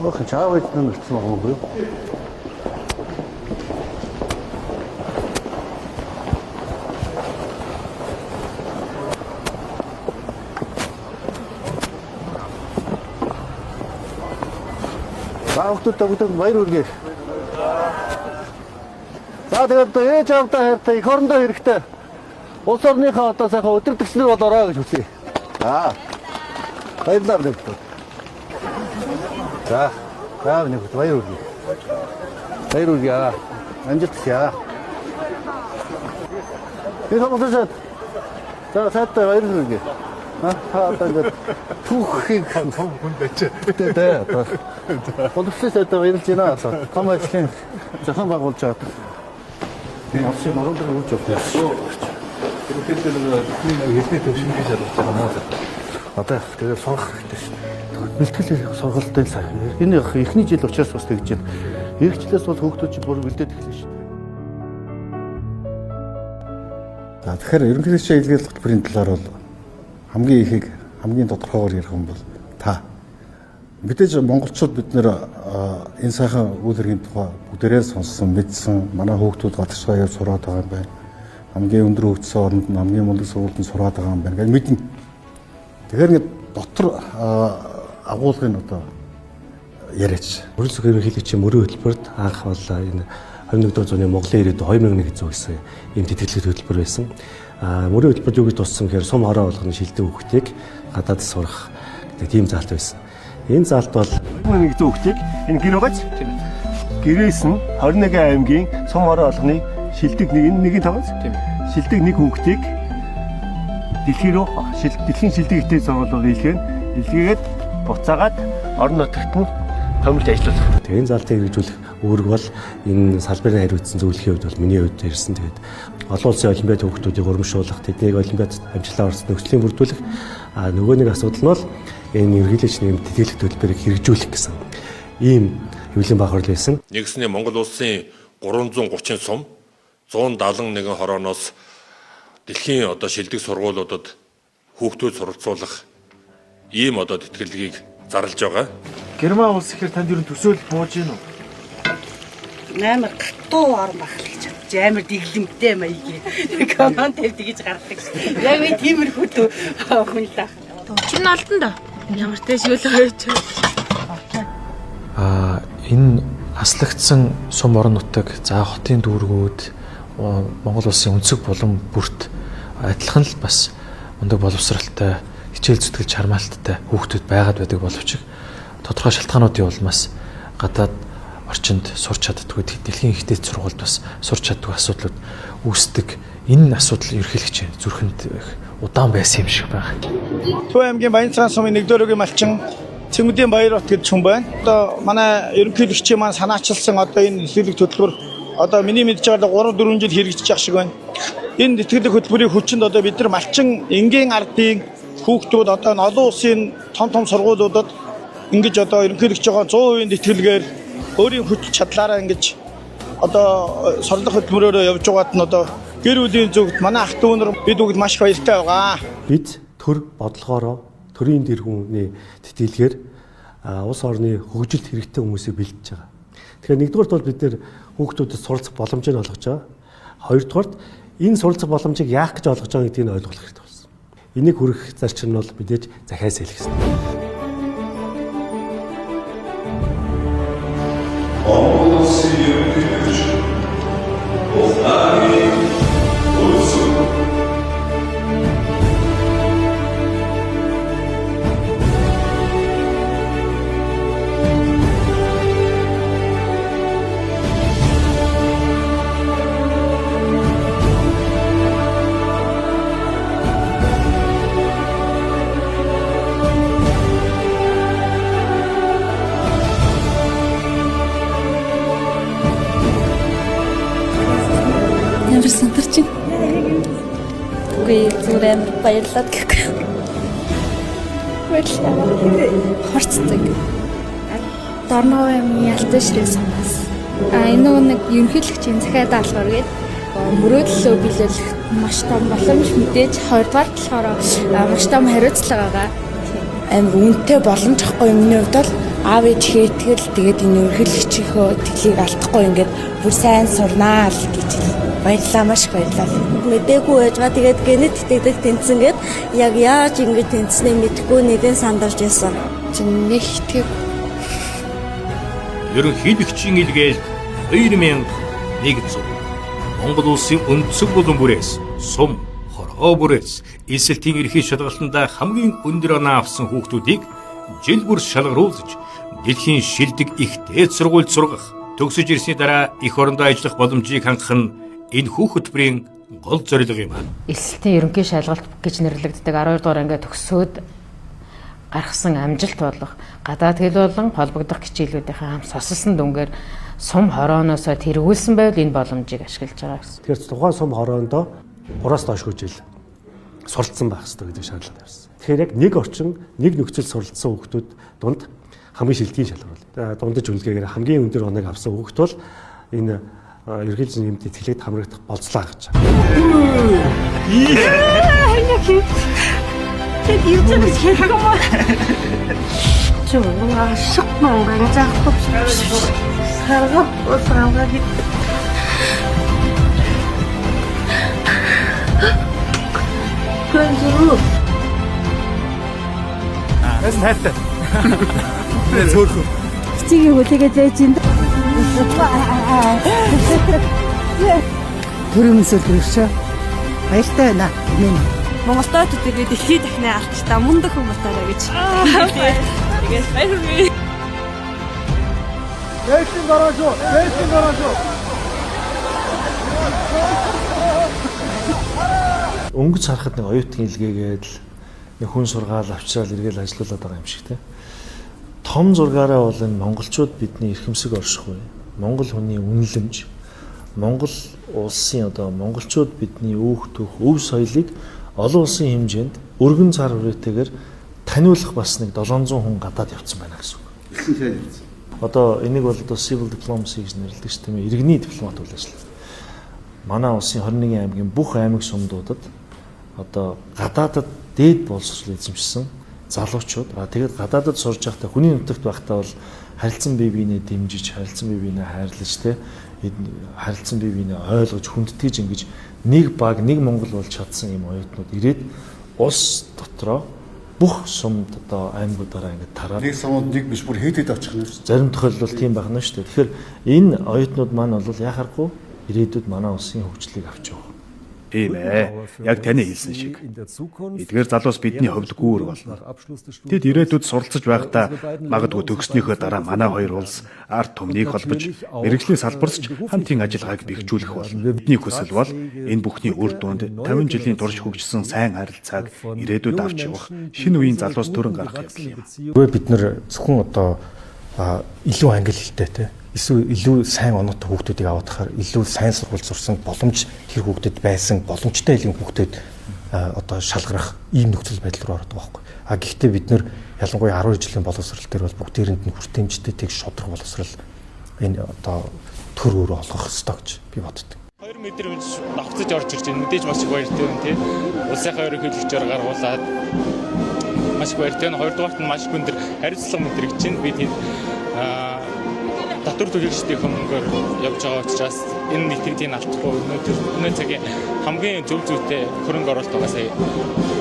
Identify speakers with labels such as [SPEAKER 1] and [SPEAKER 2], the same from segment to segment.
[SPEAKER 1] Ох, чаавал нэрсэн байгаа юм. Автотаа бүгд баяр хүргэе. За тэгээд ээж авдаа хайртай их орондоо хэрэгтэй. Улс орныхаа одоо сайхан өдөртөгчнөр болоорой гэж хүсье. Баярлалаа бүгд. За нэг баяр хүргэе. Баяр хүргэе. Амжилт хүсье. Би хамгаалаад. За сайтай баяр хүргэе. Таатаа түүхийг том хүн байж. Тэ. Боловсролтой баярлж байна. Том ажлын зохион байгуулж байгаа. Би авсан марууд өгч явсан. Тэгэхээр нэг хэлний төвшин гэж харж байгаа мó. Одоо тэгээд сурах хэрэгтэй шүү дээ. Бэлтгэл сургалтын сая. Энэ эхний жил учраас бас тэгж байна. Эх жилээс бол хүүхдүүд чинь бүр бэлдээд эхэлнэ шүү дээ. За тэгэхээр ерөнхийлөгчийн илгээл хөтөлбөрийн талаар бол хамгийн ихийг хамгийн тодорхойгоор ярих юм бол та. Мэдээж монголчууд бид нэр энэ сайхан үйл хэргийн тухай бүгдээрээ сонссон, мэдсэн. Манай хүүхдүүд гадагшаа явж сураад байгаа юм байна. Хамгийн өндөр хөгжсөн оронд нь хамгийн мундаг сургуульд сураад байгаа юм байна гэж мэднэ. Тэгэхээр ингээд дотор агуулгын одоо яриач.
[SPEAKER 2] Мөрөн сүх ерөнхийлөгчийн мөрөн хөтөлбөрт анх бол энэ 21-р зууны Монголын ирээдүйд 2100 гэсэн ийм тэтгэлэг хөтөлбөр байсан. Мөрөн хөтөлбөрт юу гэж туссан гэхээр сум хороо болгоны шилдэг хүүхдийг гадаад сурах гэдэг тийм заалт байсан. Энэ заалт бол 2100 хүүхдийг энэ гэр угааж гэрээс нь 21 аймгийн сум хороо болгоны шилдэг нэг таваас шилдэг нэг хүүхдийг дэлхийн шилдэг ихтэй сургуулиуд илгээгээд буцаагаад орон нутагт нь томилж ажиллах. Тэгээ энэ заалтыг хэрэгжүүлэх үүрэг бол энэ салбарын хариуцсан зөвлөхийн хувьд бол миний хувьд ирсэн. Тэгээд олон улсын олимпиад хүүхдүүдийг урамшуулах, тэднийг олимпиад амжилтаар орсон нөхцөлийн бүрдүүлэх. Нөгөө нэг асуудал нь бол энэ ерөнхийлөгчийн тэтгэлэг төлбөрийг хэрэгжүүлэх гэсэн ийм хэвлэлийн бахарл байсан.
[SPEAKER 3] Нэгснээ Монгол улсын 330 сум 171 хорооноос дэлхийн одоо шилдэг сургуулиудад хүүхдүүд суралцуулах ийм одоо тэтгэлгийг зарлж байгаа.
[SPEAKER 4] Герман улс ихээр танд ер нь төсөөлөл бууж гин үү?
[SPEAKER 5] Амар гатуу орон байх л гэж бодож амар дэглэмтэй маягийн команд тэгж гардаг шүү. Яг би тиймэрхүү хүн л аа.
[SPEAKER 6] Өчир нь олдон доо. Ямар ч шивэл хойч.
[SPEAKER 7] Энэ аслагдсан сум орон нутаг, за хотын дүүргүүд Монгол улсын өнцөг булан бүрт адилхан л бас мундаг боловсралтай, хичээл зүтгэл чармаалттай хүүхдүүд байгаад байдаг боловч тодорхой шалтгаануудын улмаас гадаад орчинд сурч чаддгүй дэлхийн ихтэй сургуульд бас сурч чаддгүй асуудлууд үүсдэг. Энэ асуудал ерөнхийлөгчийн зүрхэнд удаан байсан юм шиг байна.
[SPEAKER 8] Төв аймгийн Баянцаан сумын 1-р малчин Цэнгүүдийн Баяр бат гэж хүн байна. Одоо манай ерөнхийлөгчийн маань санаачилсан одоо энэ тэтгэлэг хөтөлбөр одоо миний мэдж байгаагаар 3-4 жил хэрэгжиж байгаа шиг байна. Энэ тэтгэлэг хөтөлбөрийн хүчинд одоо бид нар малчин энгийн ардын хүүхдүүд одоо олон улсын том сургуулиудад ингэж одоо ерөнхийлөгч байгаа 100% тэтгэлгээр өөрийн хүч чадлаараа ингэж одоо сорлох хөтөлбөрөөр явж байгаад нь одоо гэр бүлийн зүгт манай ах дүүнэр бид бүгд маш баяртай байгаа.
[SPEAKER 2] Бид төр бодлогоороо төрийн дэргүүний тэтгэлгээр улс орны хөгжилд хэрэгтэй хүмүүсийг бэлдэж байгаа. Тэгэхээр нэгдүгээрт бол бид нэр хүүхдүүдэд суралцах боломжийг олгож байгаа. Хоёрдугаарт энэ суралцах боломжийг яах гэж олгож байгаа гэдгийг ойлгох хэрэгтэй болсон. Энийг хүргэх зарчим нь бол мэдээж захиас хэлэх хэрэгтэй.
[SPEAKER 6] Үгүй зүгээр баярлалаа гэхгүй. Баярлалаа. Хорцдаг. Дорноо юм ялтай ширээ санаас. Энэ нэг ерөнхийлөгчийн захиад даалгавар гээд мөрөөдлөө биелүүлэх маш том боломж мэдээж хоёрдугаар болохоор маш том хариуцлага байгаа.
[SPEAKER 9] Амар үнэтэй боломж ахгүй юмны хувьд бол аав ээжээ тэгэл тэгээд энэ ерөнхийлөгчийнхөө тэлийг алдахгүй ингээд бүр сайн сурнаа л гэж баярлалаа, маш их баярлалаа. Мэдээгүй байжгаа тэгээд генет тэгдэг тэнцэн гээд яг яаж ингэж тэнцснээ мэдэхгүй нэгэн сандарч байсан.
[SPEAKER 6] Нэг тэг
[SPEAKER 10] ерөнхийлөгчийн илгээл 2001 Монгол улсын өнцөг болон бүрээс сум, хороо бүрээс эсэлтийн эрхийг шалгалтанда хамгийн өндөр оноо авсан хүүхдүүдийг жил бүр шалгаруулж дэлхийн шилдэг их дээд сургуульд сургах, төгсөж ирсний дараа эх орондоо ажиллах боломжийг хангах нь энэ хүүхэд хөтбөрийн гол зорилго юм.
[SPEAKER 11] Эсэлтийн ерөнхий шалгалт гэж нэрлэгддэг 12 дугаар ангид төгсөөд гаргасан амжилт болох гадаад хэл болон холбогдох хичээлүүдийн хам сосолсон дүнгээр сум хорооноос тэргүүлсэн байвал энэ боломжийг ашиглаж байгаа гэсэн.
[SPEAKER 2] Тэгэхээр тухайн сум хороондоо 3-аас доош жил суралцсан байх хэрэгтэй гэдэг шаардлага тавьсан. Тэгэхээр яг нэг орчин, нэг нөхцөл суралцсан хүүхдүүд дунд хамгийн шилдгийн шалгуурал. Дундаж үнэлгээгээр хамгийн өндөр оноог авсан хүүхд бол энэ ерөнхийлөгчийн нэмэлт итгэлээд хамрагдах болцлоо гэж байна.
[SPEAKER 4] Эс хайртай. Нэ цөөхөн.
[SPEAKER 9] Чигийн хүлээгээ зээж энэ.
[SPEAKER 5] Төрөмсөл гэрч. Баяртай байна.
[SPEAKER 9] Монголд тэгээд дэлхийд дахны алттай мундаг хүмүүс таараа гэж. Тэгээд баярлалаа.
[SPEAKER 1] Дэйшин гараажоо.
[SPEAKER 7] Өнгөц харахад нэг оюутны илгээгээд л нэг хүн сургаал авчраад эргээл ажиллаулаад байгаа юм шиг те. Том зургаараа бол энэ монголчууд бидний эрхэмсэг оршихуй. Монгол хүний үнэлэмж, Монгол улсын одоо монголчууд бидний өөх төх өв соёлыг олон улсын хэмжээнд өргөн цар хүрээтэйгээр таниулах бас нэг 700 хүн гадаад явцсан байна гэсэн үг.
[SPEAKER 1] Ирсэн сайн явсан.
[SPEAKER 7] Одоо энийг бол одоо civil diplomacy гэж нэрлэдэг шүү дээ. Иргэний дипломат үйл ажиллагаа. Манай улсын 21 аймгийн бүх аймаг сумдуудад одоо гадаадад дээд боловсрол эзэмшсэн залуучууд тэгээд гадаадад сурж байхдаа хүний нутагт байхдаа бол харилцан бие биенээ дэмжиж, харилцан бие биенээ хайрлаж харилцан бие биенээ ойлгож хүндэтгэж ингэж нэг баг нэг Монгол болж чадсан юм оюутнууд ирээд улс дотроо бүх сумд одоо аймагуудаараа ингэ тараад
[SPEAKER 1] нэг сумд нэг биш бүр хэд очих нь шүү.
[SPEAKER 7] Зарим тохиолдолд тийм байна шүү дээ. Тэгэхээр энэ оюутнууд маань бол яхахгүй ирээдүйд манай улсын хөгжлийг авч явах.
[SPEAKER 10] Тийм ээ. Яг таны хэлсэн шиг. Эдгээр залуус бидний хувьд гүүр болно. Тэд ирээдүйд суралцж байхдаа магадгүй төгснөөхөө дараа манай хоёр улс ард түмнийг холбож мэргэжлийн салбарч хамтын ажиллагааг бэхжүүлэх болно. Бидний хүсэл бол энэ бүхний үр дүнд 50 жилийн турш хөгжсөн сайн харилцааг ирээдүйд авч явах шинэ үеийн залуус төрөн гарах явдал юм.
[SPEAKER 7] Бид нэр зөвхөн одоо илүү англи хэлтэй те эсвэл илүү сайн оноотой хүүхдүүдийг аваад тахаар илүү сайн сургууль сурсан боломж тэр хүүхдэд байсан боломжтой хэлний хүүхдэд одоо шалгарах ийм нөхцөл байдал руу ордог байхгүй. Гэхдээ бид нэр ялангуяа 12 жилийн боловсрол төр бол бүгдээрэнд нь хүртээмжтэй тэг шодрог боловсрол энэ одоо төр өөр олгох ёстой гэж би боддог.
[SPEAKER 12] 2 мэдрэмж давцаж орж ирж байна. Мэдээж маш их баяртай байна тийм. Улсынхаа ерөнхийлөгчөөр гаргуулад маш их баяртай байна. Хоёрдугаарт нь маш их өндөр хариуцлага мэдрэгч байна. Би тийм татвар төлөгчдийн хөнгөөр явж байгаа учраас энэ нийтийн алдахгүй өнөө цагийн хамгийн зөв зүйтэй хөрөнгө оруулалт байгаасаа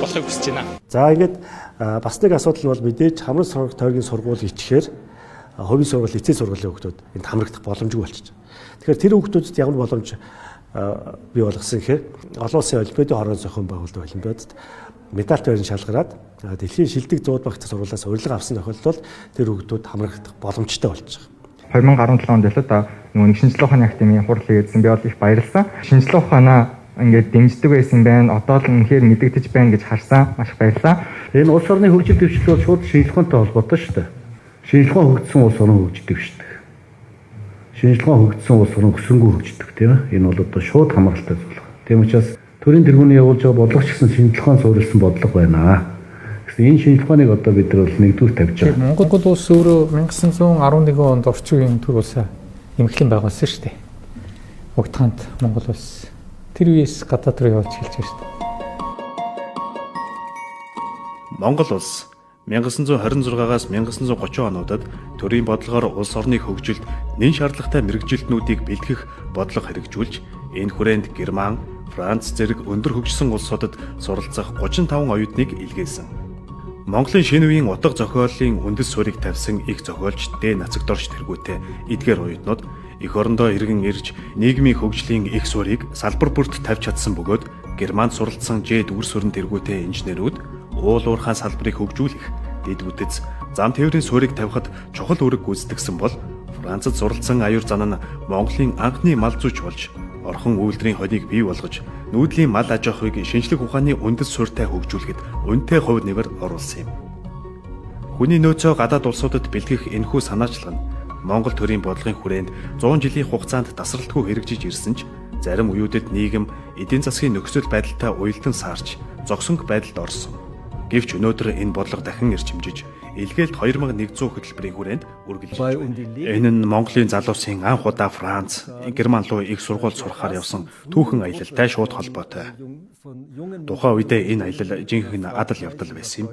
[SPEAKER 12] болохыг хүсэж байна.
[SPEAKER 2] За ингээд бас нэг асуудал бол мэдээж хамрын тойргийн сургууль ичхээр хувийн сургууль, эцсийн сургуулийн хүүхдүүд энд хамрагдах боломжгүй болчихж байна. Тэгэхээр тэр хүүхдүүдэд ямар боломж бий болгосон гэхээр олон улсын олимпиадын хорон зохион байгуулалт олимпиадад медальт байрны шалгараад дэлхийн шилдэг 100 багц сургуулиас урилга авсан тохиолдолд тэр хүүхдүүд хамрагдах боломжтой болж байгаа.
[SPEAKER 13] 2017 онд л одоо нэг шинжлэх ухааны академийн хурлыг эзэн би бол их баярлсан. Шинжлэх ухаанаа ингээд дэмждэг байсан байна. Одоо л үнэхээр мэдэгдэж байна гэж харсан. Маш их баярлалаа.
[SPEAKER 1] Энэ улс орны хөгжил дэвшил бол шууд шинжлэх ухаантай холбоотой шүү дээ. Шинжлэх ухаан хөгжсөн улс орн хөгждөг шүү дээ. Шинжлэх ухаан хөгжсөн улс орн өсөнгөө хөгждөг тийм ээ. Энэ бол одоо шууд хамааралтай зүйл. Тийм учраас төрийн тэргүүний явуулж байгаа бодлого ч гэсэн шинжлэх ухаан суурилсан бодлого байна. Энэ шинжлэх ухааныг одоо бид нар бол нэгдүгээр тавьж байгаа.
[SPEAKER 14] Монгол улс өөрөө 1911 онд орчин үеийн төр улсаа эмхлэн байгуулсан шүү дээ. Угтханд Монгол улс тэр үеэс гадаад руу явж эхэлж байна шүү дээ.
[SPEAKER 10] Монгол улс 1926-аас 1930 онуудад төрийн бодлогоор улс орныг хөгжилд нэн шаардлагатай мэрэгжилтнүүдийг бэлтгэх бодлого хэрэгжүүлж, энэ хүрээнд Герман, Франц зэрэг өндөр хөгжсөн улсуудад суралцах 35 оюутныг илгээсэн. Монголын шинэ үеийн утга зохиолын үндэс суурийг тавьсан их зохиолч Д. Нацагдорч тэргүүтээ эдгээр оюутнууд эх орондоо иргэн ирж нийгмийн хөгжлийн их суурийг салбар бүрт тавьж чадсан бөгөөд Германд суралцсан Ж. Дүр сүрэн тэргүүтээ инженерүүд уул уурхай салбарыг хөгжүүлэх, дэд бүтэц, зам тээврийн суурийг тавихад чухал үүрэг гүйцэтгэсэн бол Францад суралцсан аюур зан нь Монголын анхны мал зүйч болж орхон үйлдвэрийн хоныг бий болгож нүүдлийн мал аж ахуйг шинжлэх ухааны үндэс суурьтай хөгжүүлэхэд үнэтэй хувь нэмэр оруулсан юм. Хүний нөөцөө гадаад улсуудад бэлтгэх энэхүү санаачлал нь Монгол төрийн бодлогын хүрээнд 100 жилийн хугацаанд тасралтгүй хэрэгжиж ирсэн ч зарим үеүүдэд нийгэм эдийн засгийн нөхцөл байдалтай уялдан саарч зогсонг байдалд орсон. Гэвч өнөөдөр энэ бодлого дахин эрчимжиж илгээлт 2100 хөтөлбөрийн хүрээнд үргэлжилж байна. Энэ нь Монголын залуусын анх удаа Франц, Герман руу их сургууль сурахаар явсан түүхэн аялалтай шууд холбоотой. Тухайн үедээ энэ аялал жинхэнэ адал явдал байсан юм.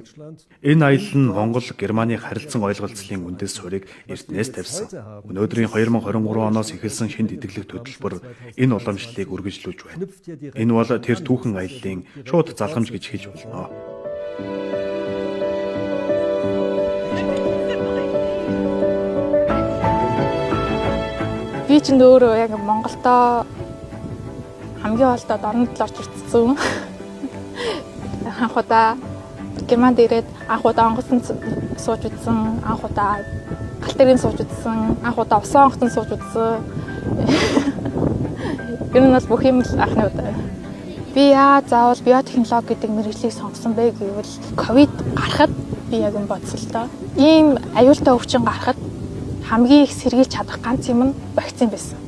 [SPEAKER 10] Энэ аялал нь Монгол Германы харилцан ойлголцлын үндэс суурийг эртнээс тавьсан. Өнөөдрийн 2023 оноос эхэлсэн шинэ дэдэглэх хөтөлбөр энэ уламжлалыг үргэлжлүүлж байна. Энэ бол тэр түүхэн аяллаа шууд залгамж гэж хэлж болно.
[SPEAKER 6] Би ч өөрөө яг Монголдоо хамгийн болдод орнод л орж ирсэн. Анх удаа Германд ирээд анх удаа онгоцон сууж үзсэн, анх удаа галтэрийн сууж үзсэн, анх удаа усан онгоцон сууж үзсэн. Энэ нь бүх юм л анхны удаа. Би заавал биотехнологи гэдэг мэргэжлийг сонгосон бэ гэвэл ковид гарахад би яг юм бодсон л доо. Ийм аюултай өвчин гарахад хамгийн их сэргийлж чадах ганц юм нь вакцин байсан.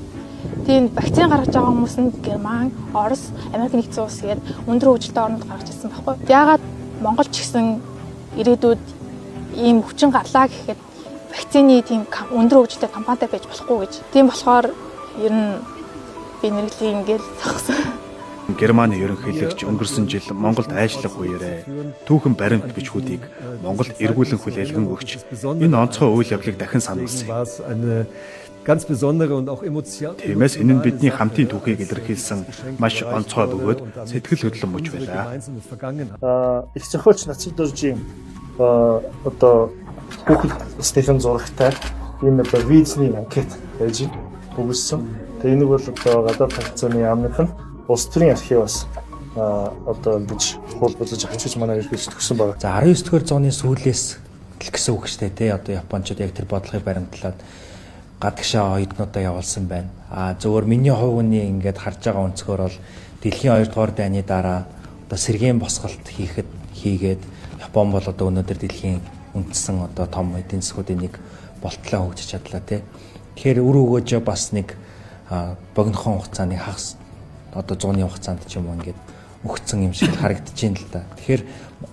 [SPEAKER 6] Тийм вакцин гаргаж байгаа хүмүүс нь Герман, Орос, Америк нэгдсэн улс гээд өндөр хөгжилтэй орнууд гаргаж ирсэн байхгүй. Яагаад Монгол ч гэсэн ирээдүйд ийм өвчин гарлаа гэхэд вакцины тийм өндөр хөгжилтэй компанитай байж болохгүй гэж. Тийм болохоор ер нь би мэргэжлийг ингээл зогсон.
[SPEAKER 10] Германы ерөнхийлөгч өнгөрсөн жил Монголд айшлах үеэрээ түүхэн баримт бичгүүдийг Монголд эргүүлэн хүлээлгэн өгч энэ онцгой үйл явдлыг дахин сануулсан. Тиймээс энэ нь бидний хамтын түүхийг илэрхийлсэн маш онцгой бөгөөд сэтгэл хөдлөн мөч байлаа.
[SPEAKER 15] Их зохиолч Нацагдоржийн одоо бүхэл Стефан зурагтай энэ одоо визний анкет байж өгсөн. Тэгээ энийг бол одоо гадаад тагцааны яамных нь улс төрийн архиваас одоо ингэж хуулбарлаж авчиж манай иргэд төгсөн байна.
[SPEAKER 16] За 19-р зууны сүүлээс л гэсэн үг шүү дээ тий. Одоо Япончууд яг тэр бодлогыг баримтлаад гадагшаа оюутнуудаа явуулсан байна. Зөвхөн миний хувийн ингээд харж байгаа өнцгөр бол дэлхийн 2-р дайны дараа одоо сэргээн босголт хийгээд Япон бол одоо өнөөдөр дэлхийн үндсэн одоо том эдийн засгуудын нэг болтлоо хөгжиж чадлаа тий. Тэгэхээр үр өгөөж бас нэг богинохон хугацааны хагас одоо 100-ны хугацаанд ч юм уу ингээд өгцөн юм шиг харагдаж байна л да. Тэгэхээр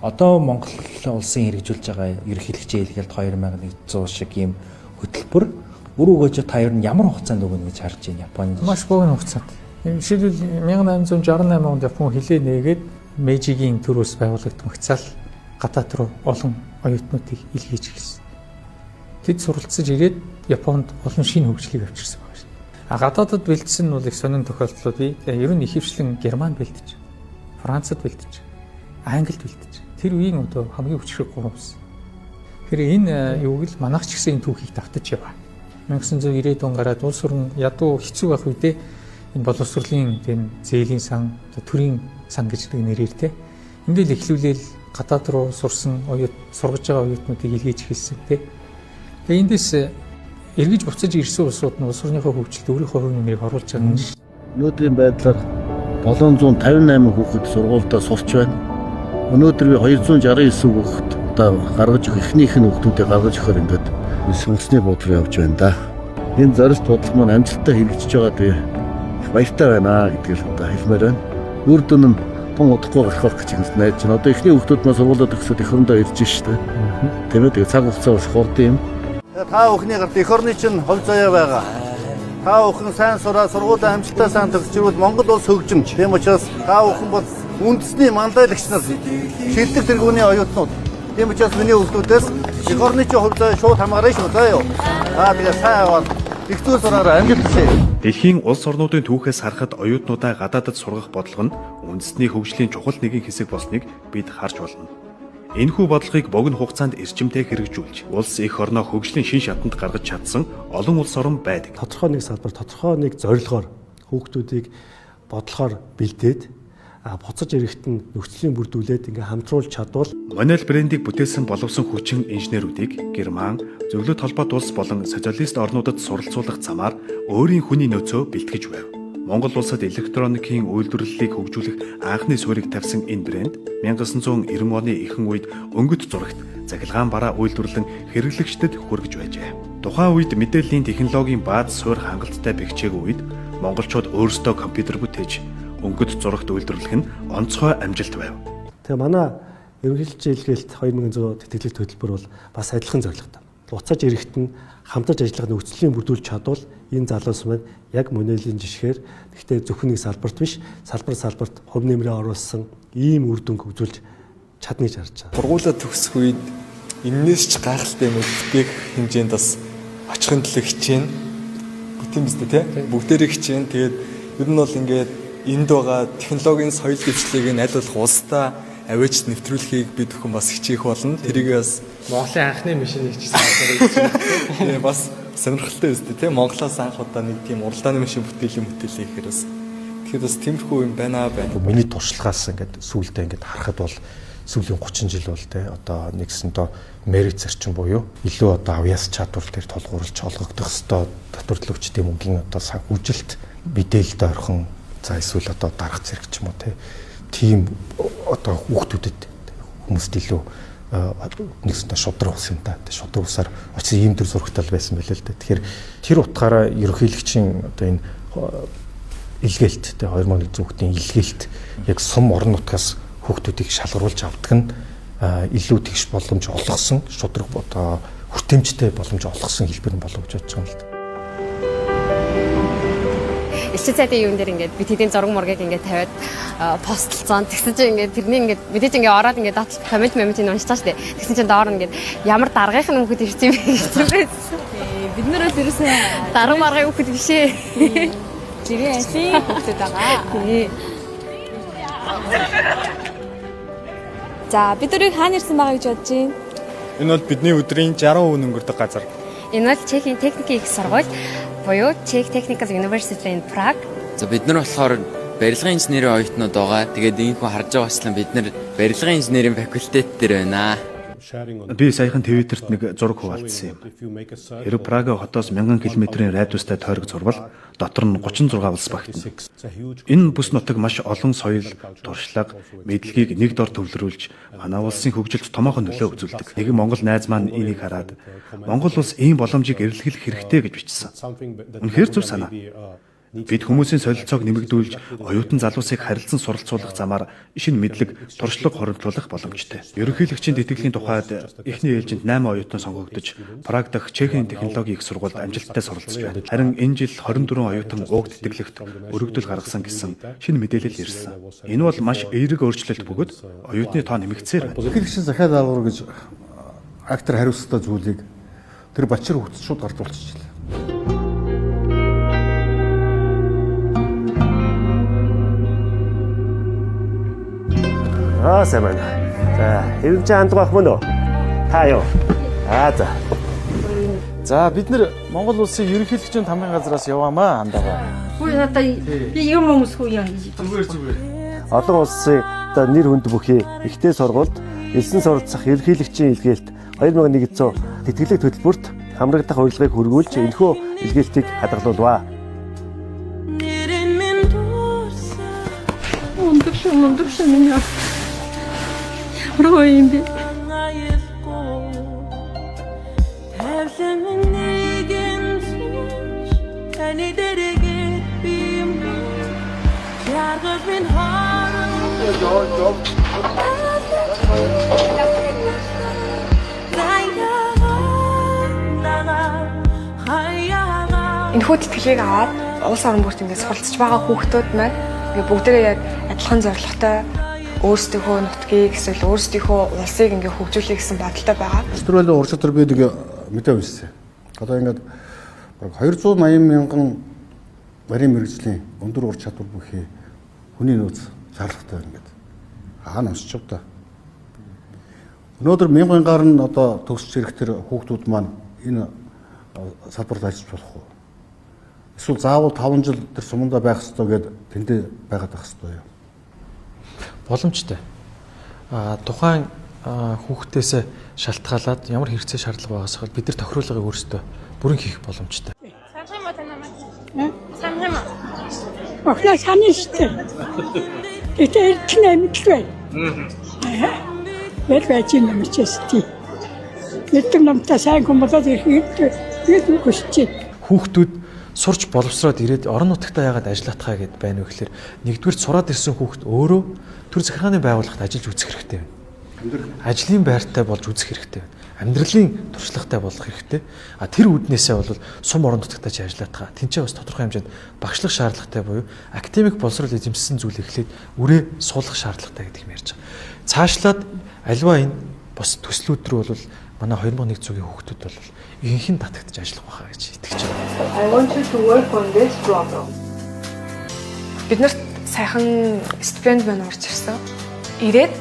[SPEAKER 16] одоо Монгол улсын хэрэгжүүлж байгаа ерөнхийлөгчийн хэлхэлд 2100 шиг ийм хөтөлбөр үр өгөөж та ер нь ямар хугацаанд өгнө гэж харж байна Японы?
[SPEAKER 14] Маш богино хугацаанд. Жишээлбэл 1868 онд Япон хилээ нээгээд Мэйжигийн төрөөс байгуулагдсан магцаал гадаад руу олон оюутнуудыг илгээж ирсэн. Тэд суралцж ирээд Японд олон шинэ хөгжлийг авчирсан байна. Гадаадд бэлдсэн нь бол их сонин тохиолдлууд бий. Ер нь ихэвчлэн Германд бэлдэж, Францад бэлдэж, Англид бэлдэж. Тэр үеийн одоо хамгийн хүчрэг гурван улс. Тэгэхээр энэ юуг л манайх ч гэсэн энэ түүхийг давтаж яваа. 1990-ад он гараад улс орн ядуу хэцүү байх үедээ энэ боловсролын тийм зээлийн сан, төрийн сан гэж нэрээр те. Эндэл эхлүүлээл гадаад руу сурсан сургаж байгаа оюутнуудыг илгээж эхэлсэн те. Тэгээ эндээс эргэж буцаж ирсэн улсууд нь улс орныхоо хөгжилд өөрийнхөө хувь нэмрийг оруулж байгаа юм шиг.
[SPEAKER 1] Өнөөдрийн байдлаар 758 хүүхэд сургуультай сурч байна. Өнөөдөр би 269 хүүхэд одоо гаргаж өгөх эхнийх нь хүүхдүүдийг гаргаж өгөхөр ингээд сонгосны бодлого явж байна да. Энэ зорилт бодлого маань амжилттай хэрэгжиж байгаад би баяртай байна гэдгийг одоо хэлмээр байна. Үр дүн нь тун удахгүй гарах гэж найдаж байна. Одоо эхний хүүхдүүд маань сургуулиуд өгсөд эх орондоо ирж штэ. Тэгээд тэгээ цаг хугацаа бас хурдан юм. Та бүхний гарт эх орны чинь хувь заяа байгаа. Та бүхэн сайн сураа сургуулийн амжилттай сайн төгсчвөл Монгол улс хөгжимж. Тийм учраас та бүхэн бол үндэсний манлайлагч нар шилдэг тэргүүний оюутнууд Тийм учраас миний өвлүүдээс эх орны чинь хувьд шууд хамаарна шүү заа юу. Тэгээ сайн аваад их зүйл сураараа амжилт хүсье.
[SPEAKER 10] Дэлхийн улс орнуудын түүхээс харахад оюутнуудаа гадаадд сургах бодлого нь үндэсний хөгжлийн чухал нэгэн хэсэг болсныг бид харж болно. Энэхүү бодлогыг богино хугацаанд эрчимтэй хэрэгжүүлж, улс эх орноо хөгжлийн шин шатанд гаргаж чадсан олон улс орн байдаг.
[SPEAKER 2] Тодорхой нэг салбар, тодорхой нэг зорилгоор хүүхдүүдийг бодлохоор бэлдээд буцаж ирэхэд нь нөхцөлийн бүрдүүлээд ингээ хамтруулж чадвал
[SPEAKER 10] Monel брендийг бүтээсэн боловсон хүчин инженерүүдийг Герман, Зөвлөлт холбоот улс болон социалист орнуудад суралцуулах замаар өөрийн хүний нөөцөө бэлтгэж байв. Монгол улсад электроникийн үйлдвэрлэлийг хөгжүүлэх анхны суурийг тавьсан энэ брэнд 1990 оны ихэнх үед өнгөт зурагт захилгаан бараа үйлдвэрлэн хэрэглэгчдэд хүргэж байжээ. Тухайн үед мэдээллийн технологийн бааз суурь хангалттай бэхжээгүй үед монголчууд өөрсдөө компьютер бүтээж өнгөт зурагт үйлдвэрлэх нь онцгой амжилт байв.
[SPEAKER 2] Тэгээ манай ерөнхийлөгчийн илгээлт 2100 тэтгэлэг төлбөр бол бас адилхан зорилготой. Буцаж ирэхэд нь хамтарч ажиллах нөхцөлийн бүрдүүлж чадвал энэ залуус маань яг Monel-ийн жишгээр гэхдээ зөвхөн нэг салбарт биш, салбарт хувь нэмрээ оруулсан ийм үр дүнг үзүүлж чадна гэж харж байгаа.
[SPEAKER 17] Сургуулаа төгсөх үед энээс ч гайхалтай юм бүтээх хэмжээнд бас очихын төлөө хичээн. Бүтээн биз дээ тий? Бүгдээрээ хичээн. Тэгээд ер нь бол ингээд энд байгаа технологийн соёл дэвшлийг нь аль болох улсдаа аваач нэвтрүүлэхийг бид бүхэн бас хичээх болно. Тэрийг бас
[SPEAKER 7] Монголын анхны машиныг хийсэн.
[SPEAKER 17] Бас сонирхолтой үстэй тий Монголоос анх удаа нэг тийм уралдааны машин бүтээлээ гэхээр бас тэгэхээр бас тиймэрхүү юм байна.
[SPEAKER 2] Миний туршлагаас ингээд сүүлдээ ингээд харахад бол сүүлийн 30 жил бол тий одоо нэгсэндээ merit зарчим буюу илүү одоо авьяас чадвар дээр толгуурлж олгогдох ёстой татвар төлөгчдийн мөнгөний одоо санхүүжилт мэдээлэлд ойрхон за эсвэл одоо дарах зэрэг ч юм уу тийм одоо хүүхдүүдэд хүмүүст илүү нэгсэндээ шудраг ус юм та. Шудраг усаар очиж ийм төр зурагтай байсан байлээ л дээ. Тэгэхээр тэр утгаараа ерөнхийлөгчийн одоо энэ илгээлт 2001 зүгтийн илгээлт яг сум орон нутгаас хүүхдүүдийг шалгаруулж авдаг нь илүү тэгш боломж олгосон шудраг одоо хүртээмжтэй боломж олгосон хэлбэр нь болов гэж бодож байгаа юм л да.
[SPEAKER 18] Элчин цайтын юун дээр ингээд бид хэдийн зураг мургийг ингээд тавиад постлцсон. Тэгсэн чинь ингээд тэрний ингээд мэдээж ингээд ороод ингээд комментийг уншчихсан шүү дээ. Тэгсэн чинь доор ингээд ямар даргын хүүхэд ирсэн юм бэ гэсэн байсан. Бид нар бол ерөөсөө дарга маргын хүүхэд биш ээ. Гэрээ яшин хүүхэд байгаа.
[SPEAKER 6] За бид нарыг хаана ирсэн байгаа гэж бодож байна?
[SPEAKER 17] Энэ бол бидний өдрийн 60% өнгөрдөг газар.
[SPEAKER 18] Энэ бол Чехийн техникийн их сургууль буюу Czech Technical University in Prague.
[SPEAKER 19] За бид нар болохоор барилгын инженерийн оюутнууд байгаа. Тэгээд ийхүү харж байгаа баслан бид нар барилгын инженерийн факультет дээр байна.
[SPEAKER 10] Би саяхан Твиттерт нэг зураг хуваалцсан юм. Хэрэв Прага хотоос 1000 км-ийн радиустай тойрог зурвал дотор нь 36 улс багтана. Энэ бүс нутаг маш олон соёл, туршлага, мэдлэгийг нэг дор төвлөрүүлж манай улсын хөгжилд томоохон нөлөө үзүүлдэг. Нэгэн монгол найз маань энийг хараад Монгол улс ийм боломжийг эрэлхийлэх хэрэгтэй гэж бичсэн. Үнэхээр зөв санаа. Бид хүмүүсийн солилцоог нэмэгдүүлж, оюутан залуусыг харилцан суралцуулах замаар шинэ мэдлэг, туршлага хоригдлуулах боломжтой. Ерөнхийлөгчийн тэтгэлийн тухайд эхний ээлжинд 8 оюутан сонгогдож, Праг дахь Чехийн технологийн их сургуульд амжилттай суралцж байна. Харин энэ жил 24 оюутан уг тэтгэлэгт өргөдөл гаргасан гэсэн шинэ мэдээлэл ирсэн. Энэ бол маш эерэг өөрчлөлт бөгөөд оюутны тоо нэмэгдсээр байна.
[SPEAKER 1] Ерөнхийлөгчийн захиад даалгавар гэж актер хариуцлагатай зүйлийг тэр Бачир хөвгөц шууд гарч болчихлоо.
[SPEAKER 2] Сайн байна. За, хэвэн чи хандгах мөн үү? Та юу? За.
[SPEAKER 15] За, бид нэр Монгол улсын ерөнхийлөгчийн тамгын газраас яваамаа хандагаа.
[SPEAKER 5] Хөөе надаа юм өмсгүй юм.
[SPEAKER 15] Зүгээр.
[SPEAKER 2] Олон улсын одоо нэр хүнд бүхий ихтэй сургуульд элсэн суралцах ерөнхийлөгчийн илгээлт 2100 тэтгэлэг төлбөрт хамрагдах урилгыг хөргүүлж энэхүү илгээлтийг хадгалуулваа.
[SPEAKER 5] Өндөршөн минь. Рой юм би.
[SPEAKER 6] Энэхүү тэтгэлгийг аваад улс орон бүрт ингээд суралцж байгаа хүүхдүүд маань ингээд бүгдээ яг адилхан зорилготой
[SPEAKER 20] өөрсдийнхөө нутгийг эсвэл өөрсдийнхөө улсыг ингээ хөгжүүлэх гэсэн бодолтой байгаа.
[SPEAKER 1] Австралийн ур чадвар би нэг мэдээ уншсан. Одоо ингээд 280 мянган барийн мэрэгжлийн өндөр ур чадвар бүхий хүний нөөц шаардлагатай байна гэдэг. Хаана уншиж та. Өнөөдөр мянган гар нь одоо төгсч ирэх тэр хүүхдүүд маань энэ салбарт ажиллаж болох уу? Эсвэл заавал 5 жил тэр сумандаа байх ёстой гэдээ тэндээ байгаад байх ёстой юу?
[SPEAKER 7] Боломжтой. Тухайн хүүхдээсээ шалтгаалаад ямар хэрэгцээ шаардлага байгаас хэл бид нар тохируулгыг өөрсдөө бүрэн хийх боломжтой.
[SPEAKER 21] Охлоо санаа штэ. Гэтэ иртнэ мэдлээ. Бэр бачин нэмчээсти. Мэддэг намтаа сайн хүмүүст ихэд хүсчээ.
[SPEAKER 7] Хүүхдүүд сурч боловсроод ирээд орон нутагтаа яагаад ажиллаатхаа гэд байна вэ гэхээр нэгдүгээр сураад ирсэн хүүхд өөрөө төр захиргааны байгууллагт ажиллаж үзэх хэрэгтэй байна. Ажлын байртай болж үзэх хэрэгтэй байна. Амьдралын туршлагатай болох хэрэгтэй. Тэр үүднээсээ бол сум орон нутагтаа ч ажиллаатхаа тэнцээ бас тодорхой хэмжээнд багшлах шаардлагатай буюу академик боловсрол эзэмшсэн зүйл эхлээд үрээ суулгах шаардлагатай гэдэг юм ярьж байгаа. Цаашлаад альва энэ бас төслүүд рүү бол манай 2100 цагийн хүүхдүүд бол ихэнх нь татагдж ажиллах байхаа гэж итгэж байна.
[SPEAKER 20] I want you to work on this problem. Биднэрт сайхан стипенд байна орж ирсэн. Ирээд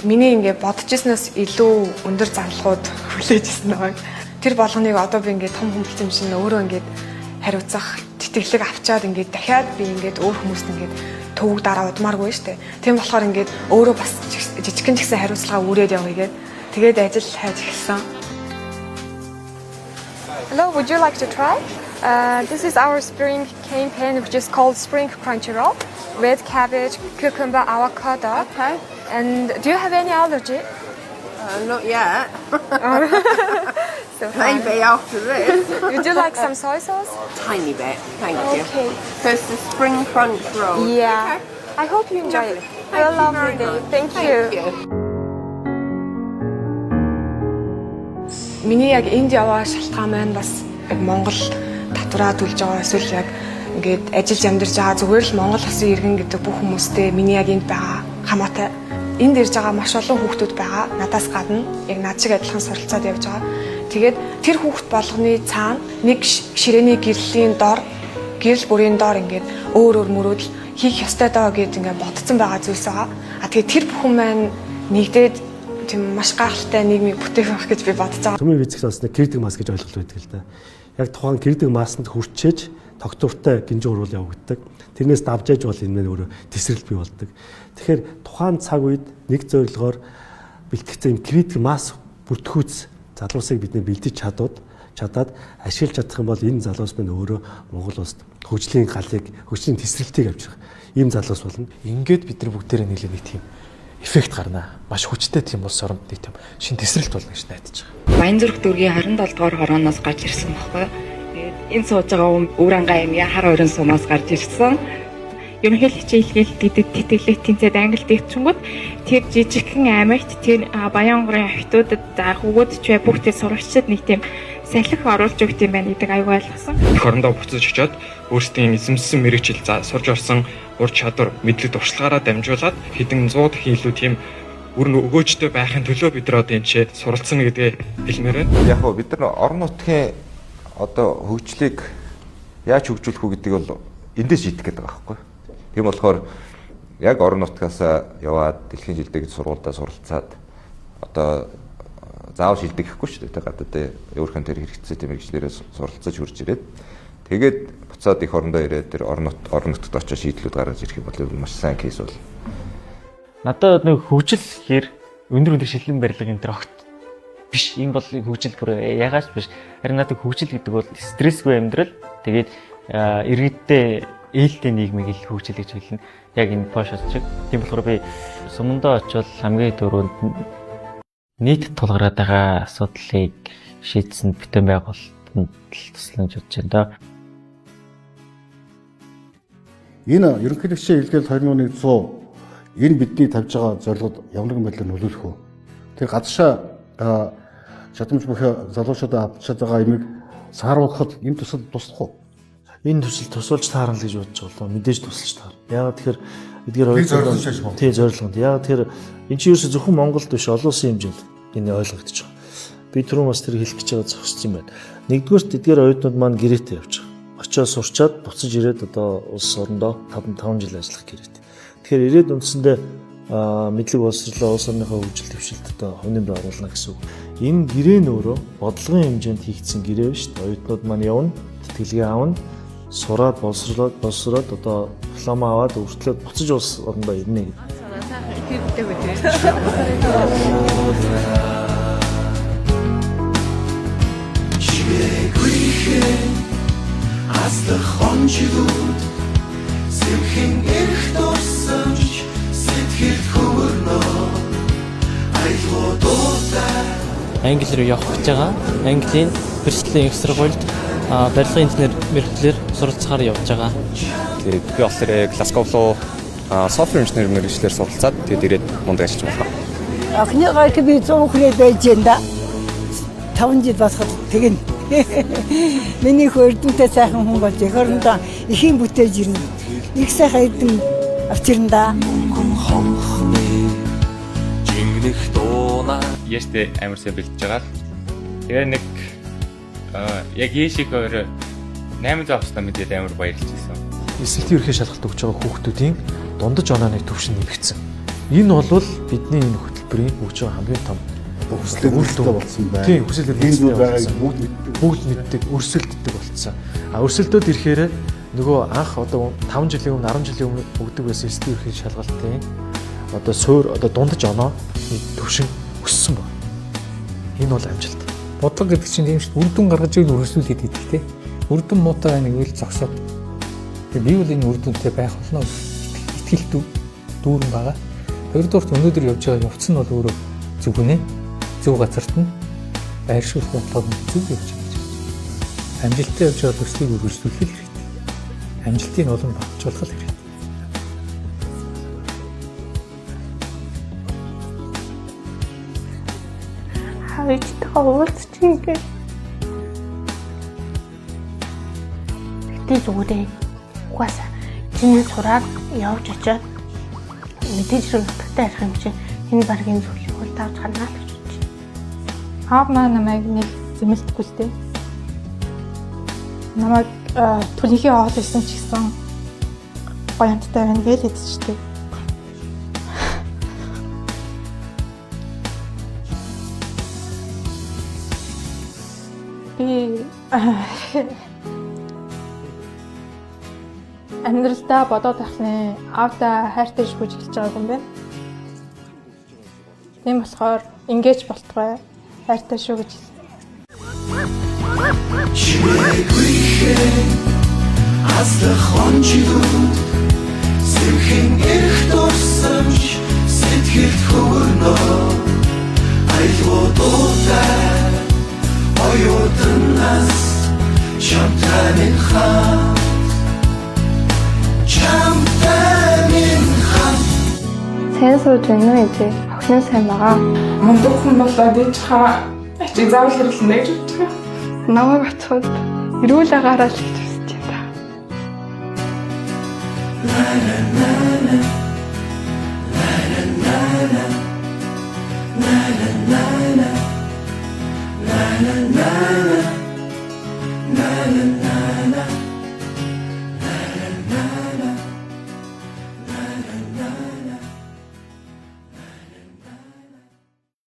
[SPEAKER 20] миний ингээ бодож ирснээс илүү өндөр зарлахууд хүлээж ирсэн байгаа. Тэр болгоныг одоо би ингээ том хүмүүст юм шиг өөрөө ингээ хариуцах, тэтгэлэг авчаад ингээ дахиад би ингээ өөр хүмүүст ингээ төвөг дараа удмааргүй шүү дээ. Тийм болохоор ингээ өөрөө бас жижигхэн ч гэсэн хариуцлага үүрээд явъя гэдэг. Тэгээд ажил хайж эхэлсэн. Hello, would you like to try? This is our spring campaign, which is called Spring Crunchy Roll, with cabbage, cucumber, avocado. Okay. And do you have any allergy?
[SPEAKER 22] Not yet.
[SPEAKER 20] So
[SPEAKER 22] Maybe after this.
[SPEAKER 20] Would you like some soy sauce?
[SPEAKER 22] Tiny bit, thank you.
[SPEAKER 20] Okay.
[SPEAKER 22] So it's the spring crunch roll.
[SPEAKER 20] Yeah.
[SPEAKER 22] Okay.
[SPEAKER 20] I hope you enjoy it. Have a lovely day. Thank you. Миний яг энд яваа шалтгаан маань бас яг Монгол татвараа төлж байгаа эсвэл яг ингээд ажиллаж амьдарч байгаа зүгээр л Монгол улсын иргэн гэдэг бүх хүмүүстээ миний яг энд байгаа хамаатай. Энд ирж байгаа маш олон хүүхдүүд байгаа. Надаас гадна яг над шиг адилхан суралцаад явж байгаа. Тэгээд тэр хүүхд болгоны цаана нэг ширээний гэрлийн дор, гэрэл бүрийн дор ингээд өөр мөрөөдөл хийх ёстой даа гэж ингээд бодсон байгаа зүйлс байгаа. Тэгээд тэр бүхэн маань нэгдээд тийм маш гайхалтай нийгмийг бүтээх байх гэж би бодож байгаа.
[SPEAKER 2] Төмийн физикс бас нэг критик масс гэж ойлголт байдаг л да. Яг тухайн критик массанд хүрчээж тогтвортой гинжин уруул явагддаг. Тэрнээс давжээж бол энэ нь өөрөө тесрэл бий болдог. Тэгэхээр тухайн цаг үед нэг зорилгоор бэлтгэгдсэн критик масс бүртгүүц залуусыг бид бэлдэж чадаад ашиглаж чадах юм бол энэ залуус минь өөрөө Монгол улсад хөгжлийн галыг, хөгжлийн тесрэлтийг авчрах ийм залуус болно. Ингээд бид нар бүгдээрээ нийлээ нэг тийм эффект гарна. Маш хүчтэй тийм улс оронд нэг тийм шин тесрэлт болно гэж найдаж байгаа.
[SPEAKER 23] Баянзүрх дүүргийн 27 дугаар хорооноос гарч ирсэн баггүй. Тэгээд энэ сууж байгаа Өврангаа аймгийн хар өрөн сумаас гарч ирсэн. Ерөнхийдөө хичээлгээл гэдэг тэтгэлэг тэнцээд англи дэвчингүүд тэр жижигхэн аймагт тэр Баянгарын хотуудад хүүгүүд ч бүх тэр сурагчид нэг тийм салхи оруулж өгд юм байна гэдэг аюул ойлгосон.
[SPEAKER 24] Эх орондоо буцаж очиод өөрсдийн эзэмссэн мэрэгжил сурж орсон ур чадвар мэдлэг туршлагаараа дамжуулаад хэдэн 100 дахин илүү тийм үр өгөөжтэй байхын төлөө бид нар одоо энэ суралцсан гэдгээ хэлмээр байна.
[SPEAKER 25] Яг нь бид нар орон нутгийн одоо хөгжлийг яаж хөгжүүлэх үү гэдэг бол эндээс шийдэх гэдэг байгаа байхгүй. Тийм болохоор яг орон нутгаас яваад дэлхийн жилдэг сургуультай суралцаад одоо заавал шилдэг гэхгүй шүү дээ. Гадаад өөрхөн тэр хэрэгцээ тийм мэрэгчлэрээ суралцаж хурж ирээд тэгээд буцаад их орондоо ирээд тэр орон нутагт очиж шийдлүүд гаргаж ирэх юм бол маш сайн кейс бол.
[SPEAKER 26] Надад нэг хөгжил гэхээр өндөр шилэн барилга энэ төр огт биш. Энэ бол хөгжил бүр ягаач биш. Харин надад хөгжил гэдэг бол стрессгүй амьдрал. Тэгээд иргэдтэй ээлтэй нийгмийг л хөгжил гэж хэлнэ. Яг энэ пошос шиг. Тийм болохоор би сумандаа очивол хамгийн дөрөнд нийт тулгараад байгаа асуудлыг шийдсэн бүтэн байгуулалтанд тусламж өгч байна да.
[SPEAKER 1] Энэ ерөнхийлөгчийн илгээл 2100 энэ бидний тавьж байгаа зорилгод ямар нэгэн байдлаар нөлөөлөх үү? Тэр гадшаа чадамж бүхий залуучуудаа авчиж байгаа имийг сааруулахад энэ тусад туслах уу?
[SPEAKER 7] энэ төсөл тусалж таарна л гэж бодож байгаа бол мэдээж тусалж таарна. Яагаад тэгэхээр эдгээр ойлгох тий зорилгонд. Яагаад тэгэхээр энэ чинь ерөөсө зөвхөн Монголд биш олон улсын хэмжээнд энэ ойлгогдож байгаа. Би түрүүн бас тэр хэлэх гэж байгаа зогсож юм байна. Нэгдүгээрт эдгээр оюутнууд маань гэрээтэй явж байгаа. Очоод сурчаад буцаж ирээд одоо улс орондоо 5 жил ажиллах гэрээтэй. Тэгэхээр ирээд үндсэндээ мэдлэг боловсруулалтаа улс орныхоо хөгжил дэвшилтэд хувийн бай оруулна гэсэн үг. Энэ гэрээ нь өөрөө бодлогын хэмжээнд хийгдсэн гэрээ биш. Оюутнууд маань явна, тэтгэлгээ аавна, сураад боловсроод одоо диплом аваад өргөдлөөд буцаж улс орондоо ирнэ гэдэг.
[SPEAKER 3] Аслах хонжигуд сэмхэн эрх дурсамж сэтгэл хөвөрнөө айлгуудаа
[SPEAKER 4] англи руу явах гэж байгаа. Английн бэрхшээлийн их сургуульд барилгын инженер мэргэжлэр суралцахаар явж байгаа.
[SPEAKER 8] Тэгээд би болохоор Glasgow руу софтвер инженер мэргэжлэр суралцаад тэгээд ирээд мундаг ажиллаж байна.
[SPEAKER 21] Ахныгаа би 100 хүрээд байж энэ 5 жил басахад тэгнэ. Миний хөрдөнтэй сайхан хүн болж ихорондоо ихийн бүтээж ирнэ. Их сайхан эдэн авчирнда.
[SPEAKER 9] Яштэй амар сайн бэлдэж байгаа. Тэгээ нэг яг Яшиг өөр 800 авснаа мэдээд амар баярлж байсан.
[SPEAKER 7] Эсэлтийн ерхий шалгалт өгч байгаа хүүхдүүдийн дундаж онооны түвшин нэмэгдсэн. Энэ бол бидний энэ хөтөлбөрийн өгж байгаа хамгийн том хүсэл өрсөлдөд болсон байна. Тийм, хүсэл өрсөлдөд бүгд мэддэг, өрсөлддөг болсон. Өрсөлдөд ирэхээр нөгөө анх одоо 5 жилийн өмнө 10 жилийн өмнө өгдөг байсан эсэлтийн ерхий шалгалтын одоо суур одоо дундаж оноо түвшин өссөн байна. Энэ бол амжилт.
[SPEAKER 14] Бодлого гэдэг чинь тийм шүү дээ. Үрдүн гаргаж ивэл өрсөлдөд идэг тий. Үрдүн муутай байна гэвэл зогсоод. Тэгээ би бол энэ үрдүнтэй байх болно итгэлт дүүрэн байгаа. Хоёрдугаарт өнөөдөр явж байгаа явц нь бол өөрөө зөв гүнэ. Зөв газарт нь байршуулах бодлого нь зөв явж байгаа. Амжилттай явж байгаа төслийг үргэлжлүүлэх хэрэгтэй. Амжилтыг олон багжуулах хэрэгтэй.
[SPEAKER 11] Хавьтайгаа уулзчихъя. Тэгтээ зүгээрээ угаасаа чиний сураад явж очиад мэдээж рүү нутагтаа ярих юм чинь энэ баргийн зүйлийг бол давж гарнаа гэж бодчих.
[SPEAKER 6] Аав маань намайг нэг зэмэлтгүй л дээ. Намайг төлийнхээ оол байсан ч гэсэн гоёнттай байна гэж хэлчихдэг. Би амьдралдаа бодоод тахны аавда хайртай шүүж эхэлж байгаа юм байна. Тийм болохоор ингэж болтгой хайртай шүү гэж хэлсэн.
[SPEAKER 3] Аслах хонжигуд сэмхэн эрх дурсамж сэтгэл хөвөрнөө айлгуудаа оюутнаас чамтай минь хам
[SPEAKER 6] Сайн сууж байна уу ээжээ? Охин сайн байгаа.
[SPEAKER 11] Мундаг хүн болоод ээж хаа ачиг заавал хэрэглэнэ гэж бодож байгаа.
[SPEAKER 6] Намайг оцоход эрүүл агаараа л гэж хүсэж байна.
[SPEAKER 3] La la la la